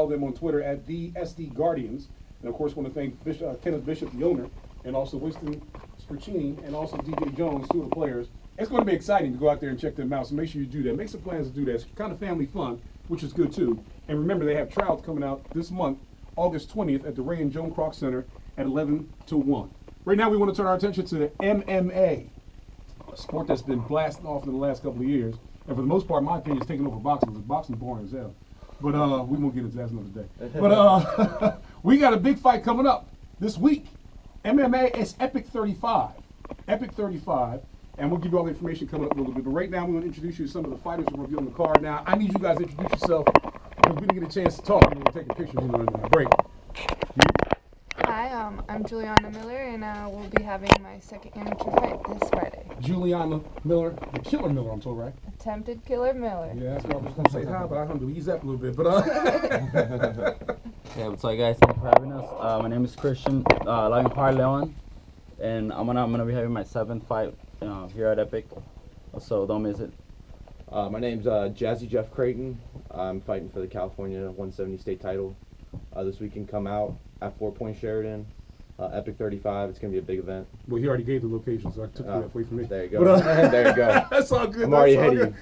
them on Twitter at the SD Guardians. And of course, want to thank Kenneth Bishop, the owner, and also Winston Strachini, and also DJ Jones, two of the players. It's going to be exciting to go out there and check them out, so make sure you do that. Make some plans to do that. It's kind of family fun, which is good too. And remember, they have tryouts coming out this month, August 20th, at the Ray and Joan Kroc Center at 11 to 1. Right now, we want to turn our attention to the MMA, a sport that's been blasting off in the last couple of years. And for the most part, in my opinion, it's taking over boxing, because boxing is boring as hell. But we won't get into that another day. But we got a big fight coming up this week. MMA is Epic 35. Epic 35. And we'll give you all the information coming up a little bit. But right now, we're going to introduce you to some of the fighters who are going to be on the card. Now, I need you guys to introduce yourself, because we didn't get a chance to talk. We're going to take a picture of you in the break. Hi, I'm Juliana Miller, and we'll be having my second amateur fight this Friday. Juliana Miller, the Killer Miller, I'm told, right? Attempted Killer Miller. Yeah, that's what I was going to say. But I'm going to ease up a little bit. But Yeah, what's up, guys? Thanks for having us. My name is Christian Lionheart Leon, and I'm gonna be having my 7th fight here at Epic, so don't miss it. My name's Jazzy Jeff Creighton. I'm fighting for the California 170 state title. This weekend come out at 4 Point Sheridan, Epic 35. It's going to be a big event. well, he already gave the location, so I took that away from me. There you go. But, there you go. That's all good. I'm already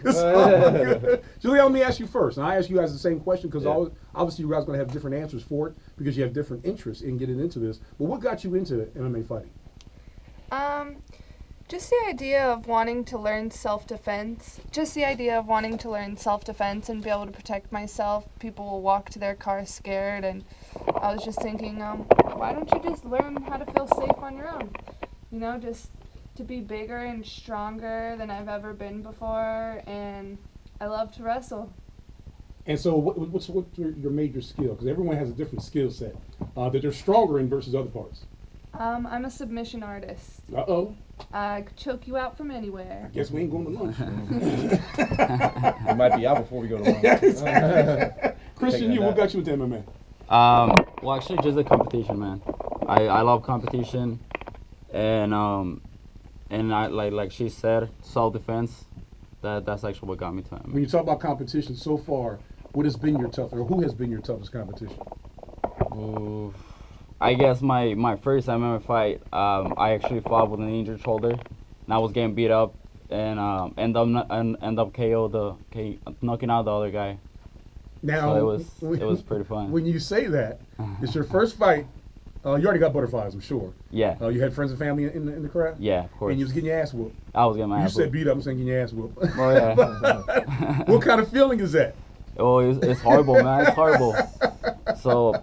That's all ahead of good. It's all good. Juliana, let me ask you first. And I ask you guys the same question, because obviously you guys are going to have different answers for it, because you have different interests in getting into this. But what got you into MMA fighting? Just the idea of wanting to learn self-defense. Just the idea of wanting to learn self-defense and be able to protect myself. People will walk to their car scared, and I was just thinking, why don't you just learn how to feel safe on your own? You know, just to be bigger and stronger than I've ever been before, and I love to wrestle. And so what's your major skill? Because everyone has a different skill set that they're stronger in versus other parts. I'm a submission artist. Uh-oh. I could choke you out from I anywhere. guess we ain't going to lunch. We might be out before we go to lunch. Christian, what got you into MMA? Well, actually, just the competition, man. I love competition, and I like she said, self-defense. That's actually what got me to MMA. When you talk about competition so far, what has been your toughest, or who has been your toughest competition? Ooh, I guess my first MMA fight, I actually fought with an injured shoulder, and I was getting beat up, and end up knocking out the other guy. Now, So it was pretty fun. When you say that, it's your first fight. You already got butterflies, I'm sure. Yeah. You had friends and family in the crowd? Yeah, of course. And you was getting your ass whooped. I was getting my You ass said whooped. beat up, I'm saying getting your ass whooped. Oh yeah. What kind of feeling is that? Oh, it's horrible, man. It's horrible. So,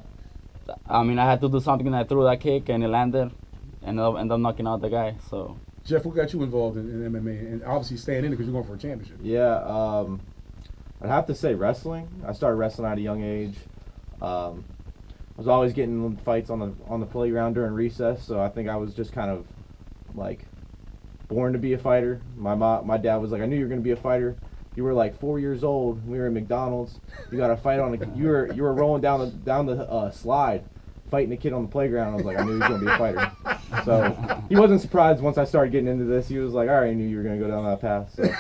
I mean, I had to do something, and I threw that kick, and it landed, and ended up knocking out the guy. So. Jeff, what got you involved in MMA, and obviously staying in it because you're going for a championship? Yeah, I'd have to say wrestling. I started wrestling at a young age. I was always getting in fights on the playground during recess, so I think I was just kind of like born to be a fighter. My dad was like, I knew you were going to be a fighter. You were like 4 years old. We were at McDonald's. You got to fight on you were rolling down the slide, fighting a kid on the playground. I was like, I knew he was going to be a fighter. So he wasn't surprised once I started getting into this. He was like, all right, I knew you were going to go down that path. So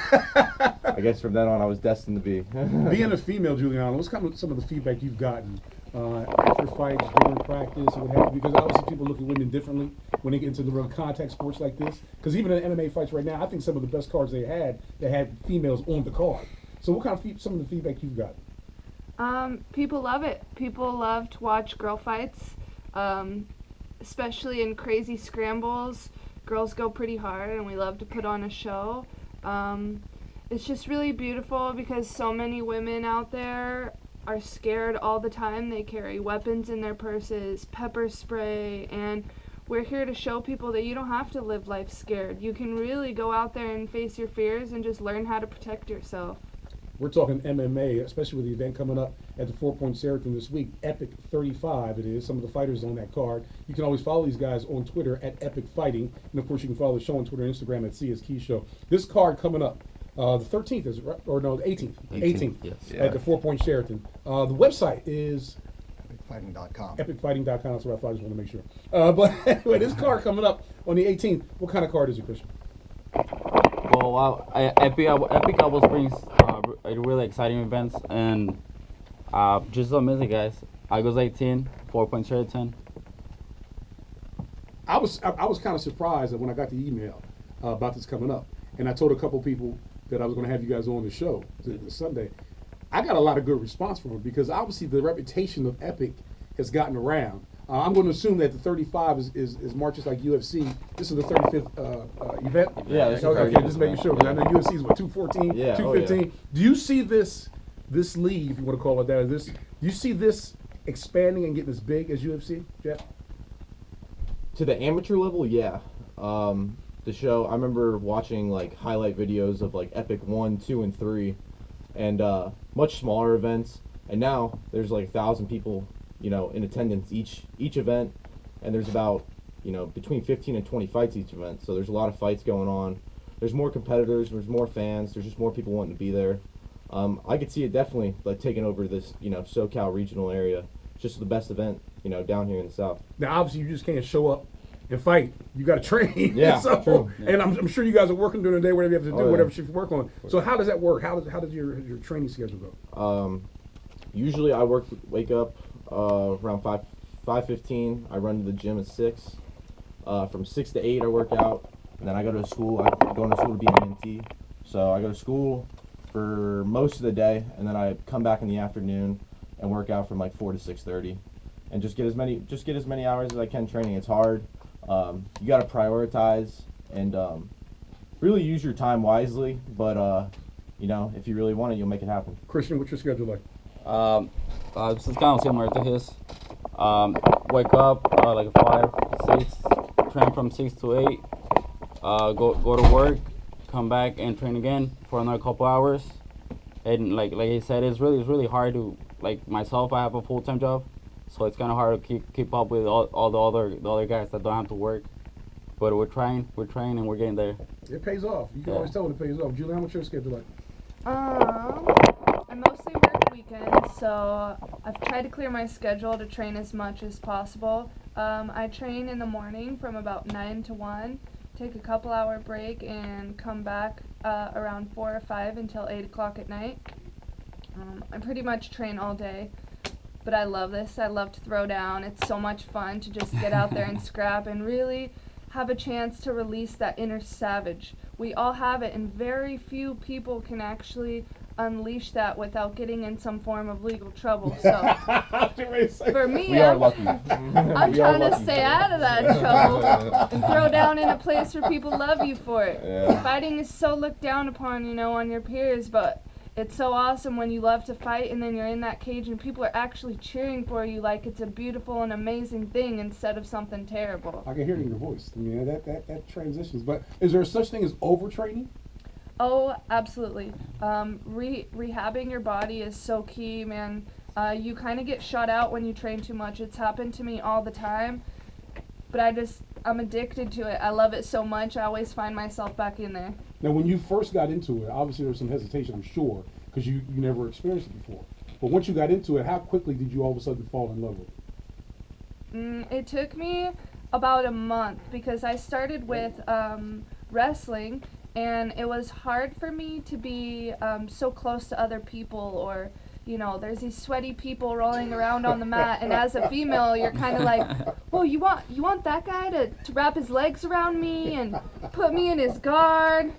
I guess from then on, I was destined to be. Being a female, Juliana, what's kind of some of the feedback you've gotten after fights, during practice, and what have you? Because obviously people look at women differently when they get into the real contact sports like this. Because even in MMA fights right now, I think some of the best cards they had females on the card. So what kind of some of the feedback you've got? People love it. People love to watch girl fights, especially in crazy scrambles. Girls go pretty hard, and we love to put on a show. It's just really beautiful because so many women out there are scared all the time. They carry weapons in their purses, pepper spray, and we're here to show people that you don't have to live life scared. You can really go out there and face your fears and just learn how to protect yourself. We're talking MMA, especially with the event coming up at the 4 Point Sheraton this week. Epic 35 it is. Some of the fighters on that card. You can always follow these guys on Twitter at Epic Fighting. And, of course, you can follow the show on Twitter and Instagram at CS Key Show. This card coming up, the 13th, is right? Or no, the 18th. 18th, yes. at the 4 Point Sheraton. The website is epicfighting.com. epicfighting.com. That's what I thought. I just want to make sure. But anyway, this card coming up on the 18th. What kind of card is it, Christian? Well, Epic always brings really exciting events, and Just amazing, guys. I was 18, 4.0 out of 10. I was kind of surprised that when I got the email about this coming up, and I told a couple people that I was going to have you guys on the show this Sunday. I got a lot of good response from it because obviously the reputation of Epic has gotten around. I'm going to assume that the 35 is marches like UFC. This is the 35th event. Yeah, this is okay. 35th Just making sure. Because I know UFC is what 214, Yeah, 215. Do you see this league, if you want to call it that? Do you see this expanding and getting as big as UFC, Jeff? To the amateur level, yeah. The show, I remember watching like highlight videos of like Epic 1, 2, and 3, and much smaller events. And now there's like 1,000 people, in attendance each event, and there's about, between 15 and 20 fights each event. So there's a lot of fights going on. There's more competitors. There's more fans. There's just more people wanting to be there. I could see it definitely like taking over this, SoCal regional area. It's just the best event, down here in the South. Now, obviously, you just can't show up and fight. You got to train. Yeah, so, true. And I'm sure you guys are working during the day, whatever you have to do, Oh, yeah. whatever shift you work on. So how does that work? How does your training schedule go? Usually I wake up around 5:15. I run to the gym at 6. From 6 to 8 I work out, and then I go to school. I go to school to be an EMT. So I go to school for most of the day, and then I come back in the afternoon and work out from like 4 to 6:30, and just get as many hours as I can training. It's hard. You got to prioritize and really use your time wisely, but if you really want it, you'll make it happen. Christian, what's your schedule like? It's kind of similar to his. Wake up like 5, 6, train from 6 to 8. Go to work, come back and train again for another couple hours. And like he said, it's really hard to, like myself. I have a full-time job, so it's kind of hard to keep up with all the other guys that don't have to work. But we're trying, and we're getting there. It pays off. You can Yeah. always tell when it pays off. Julian, what's your schedule like? I mostly work weekends, so I've tried to clear my schedule to train as much as possible. I train in the morning from about 9 to 1, take a couple hour break, and come back around 4 or 5 until 8 o'clock at night. I pretty much train all day, but I love this. I love to throw down. It's so much fun to just get out there and scrap and really have a chance to release that inner savage. We all have it, and very few people can actually unleash that without getting in some form of legal trouble. So for me, We are lucky. I'm We are trying to lucky. stay out of that trouble and throw down in a place where people love you for it. Yeah. Fighting is so looked down upon, on your peers, but it's so awesome when you love to fight and then you're in that cage and people are actually cheering for you like it's a beautiful and amazing thing instead of something terrible. I can hear it in your voice. I mean, that transitions. But is there such thing as overtraining? Oh, absolutely. Rehabbing your body is so key, man. You kind of get shut out when you train too much. It's happened to me all the time, but I'm addicted to it. I love it so much. I always find myself back in there. Now, when you first got into it, obviously there was some hesitation, I'm sure, because you never experienced it before. But once you got into it, how quickly did you all of a sudden fall in love with it? It took me about a month because I started with wrestling, and it was hard for me to be so close to other people, or there's these sweaty people rolling around on the mat, and as a female you're kind of like, well, you want that guy to wrap his legs around me and put me in his guard.